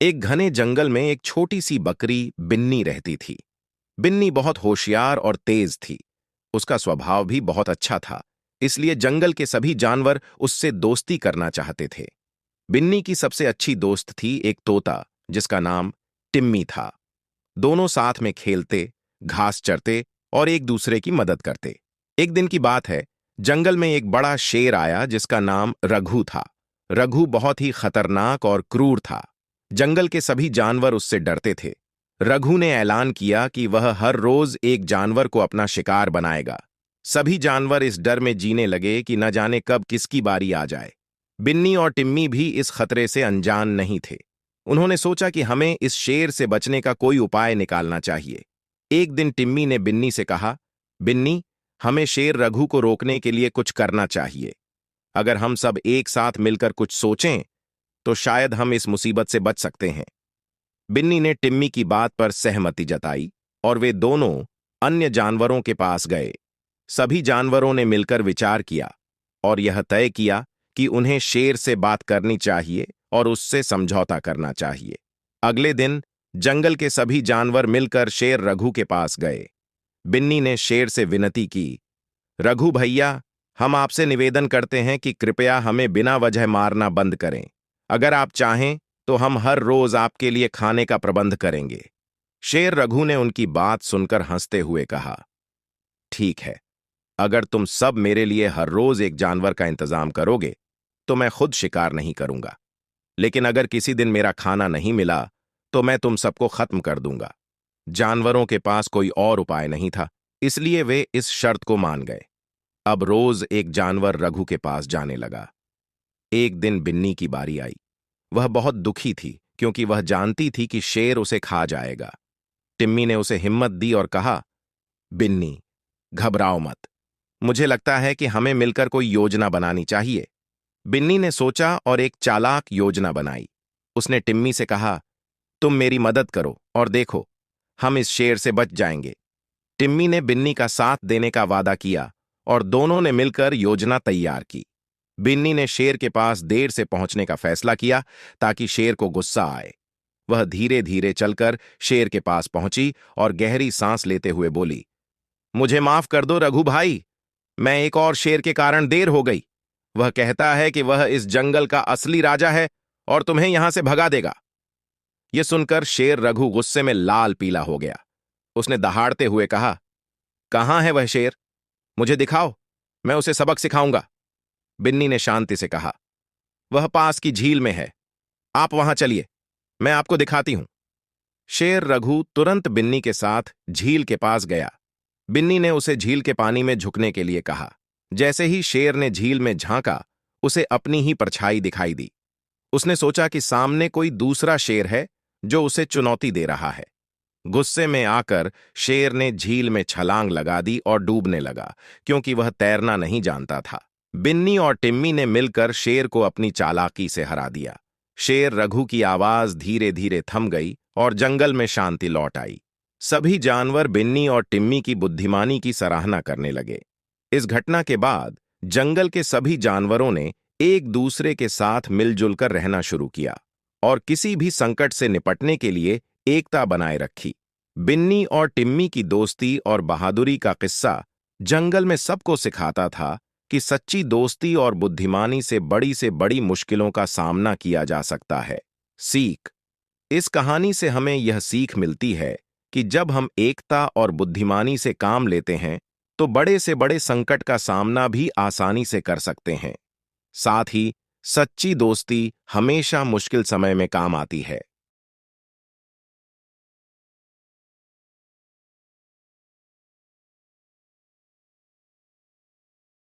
एक घने जंगल में एक छोटी सी बकरी बिन्नी रहती थी। बिन्नी बहुत होशियार और तेज थी। उसका स्वभाव भी बहुत अच्छा था, इसलिए जंगल के सभी जानवर उससे दोस्ती करना चाहते थे। बिन्नी की सबसे अच्छी दोस्त थी एक तोता, जिसका नाम टिम्मी था। दोनों साथ में खेलते, घास चरते और एक दूसरे की मदद करते। एक दिन की बात है, जंगल में एक बड़ा शेर आया जिसका नाम रघु था। रघु बहुत ही खतरनाक और क्रूर था। जंगल के सभी जानवर उससे डरते थे। रघु ने ऐलान किया कि वह हर रोज एक जानवर को अपना शिकार बनाएगा। सभी जानवर इस डर में जीने लगे कि न जाने कब किसकी बारी आ जाए। बिन्नी और टिम्मी भी इस खतरे से अनजान नहीं थे। उन्होंने सोचा कि हमें इस शेर से बचने का कोई उपाय निकालना चाहिए। एक दिन टिम्मी ने बिन्नी से कहा, बिन्नी, हमें शेर रघु को रोकने के लिए कुछ करना चाहिए। अगर हम सब एक साथ मिलकर कुछ सोचें तो शायद हम इस मुसीबत से बच सकते हैं। बिन्नी ने टिम्मी की बात पर सहमति जताई और वे दोनों अन्य जानवरों के पास गए। सभी जानवरों ने मिलकर विचार किया और यह तय किया कि उन्हें शेर से बात करनी चाहिए और उससे समझौता करना चाहिए। अगले दिन जंगल के सभी जानवर मिलकर शेर रघु के पास गए। बिन्नी ने शेर से विनती की, रघु भैया, हम आपसे निवेदन करते हैं कि कृपया हमें बिना वजह मारना बंद करें। अगर आप चाहें तो हम हर रोज आपके लिए खाने का प्रबंध करेंगे। शेर रघु ने उनकी बात सुनकर हंसते हुए कहा, ठीक है, अगर तुम सब मेरे लिए हर रोज एक जानवर का इंतजाम करोगे तो मैं खुद शिकार नहीं करूंगा। लेकिन अगर किसी दिन मेरा खाना नहीं मिला तो मैं तुम सबको खत्म कर दूंगा। जानवरों के पास कोई और उपाय नहीं था, इसलिए वे इस शर्त को मान गए। अब रोज एक जानवर रघु के पास जाने लगा। एक दिन बिन्नी की बारी आई। वह बहुत दुखी थी क्योंकि वह जानती थी कि शेर उसे खा जाएगा। टिम्मी ने उसे हिम्मत दी और कहा, बिन्नी, घबराओ मत। मुझे लगता है कि हमें मिलकर कोई योजना बनानी चाहिए। बिन्नी ने सोचा और एक चालाक योजना बनाई। उसने टिम्मी से कहा, तुम मेरी मदद करो और देखो, हम इस शेर से बच जाएंगे। टिम्मी ने बिन्नी का साथ देने का वादा किया और दोनों ने मिलकर योजना तैयार की। बिन्नी ने शेर के पास देर से पहुंचने का फैसला किया ताकि शेर को गुस्सा आए। वह धीरे धीरे चलकर शेर के पास पहुंची और गहरी सांस लेते हुए बोली, मुझे माफ कर दो रघु भाई, मैं एक और शेर के कारण देर हो गई। वह कहता है कि वह इस जंगल का असली राजा है और तुम्हें यहां से भगा देगा। यह सुनकर शेर रघु गुस्से में लाल पीला हो गया। उसने दहाड़ते हुए कहा, कहां है वह शेर? मुझे दिखाओ, मैं उसे सबक सिखाऊंगा। बिन्नी ने शांति से कहा, वह पास की झील में है, आप वहां चलिए, मैं आपको दिखाती हूं। शेर रघु तुरंत बिन्नी के साथ झील के पास गया। बिन्नी ने उसे झील के पानी में झुकने के लिए कहा। जैसे ही शेर ने झील में झांका, उसे अपनी ही परछाई दिखाई दी। उसने सोचा कि सामने कोई दूसरा शेर है जो उसे चुनौती दे रहा है। गुस्से में आकर शेर ने झील में छलांग लगा दी और डूबने लगा, क्योंकि वह तैरना नहीं जानता था। बिन्नी और टिम्मी ने मिलकर शेर को अपनी चालाकी से हरा दिया। शेर रघु की आवाज धीरे धीरे थम गई और जंगल में शांति लौट आई। सभी जानवर बिन्नी और टिम्मी की बुद्धिमानी की सराहना करने लगे। इस घटना के बाद जंगल के सभी जानवरों ने एक दूसरे के साथ मिलजुल कर रहना शुरू किया और किसी भी संकट से निपटने के लिए एकता बनाए रखी। बिन्नी और टिम्मी की दोस्ती और बहादुरी का किस्सा जंगल में सबको सिखाता था कि सच्ची दोस्ती और बुद्धिमानी से बड़ी मुश्किलों का सामना किया जा सकता है। सीख। इस कहानी से हमें यह सीख मिलती है कि जब हम एकता और बुद्धिमानी से काम लेते हैं तो बड़े से बड़े संकट का सामना भी आसानी से कर सकते हैं। साथ ही सच्ची दोस्ती हमेशा मुश्किल समय में काम आती है।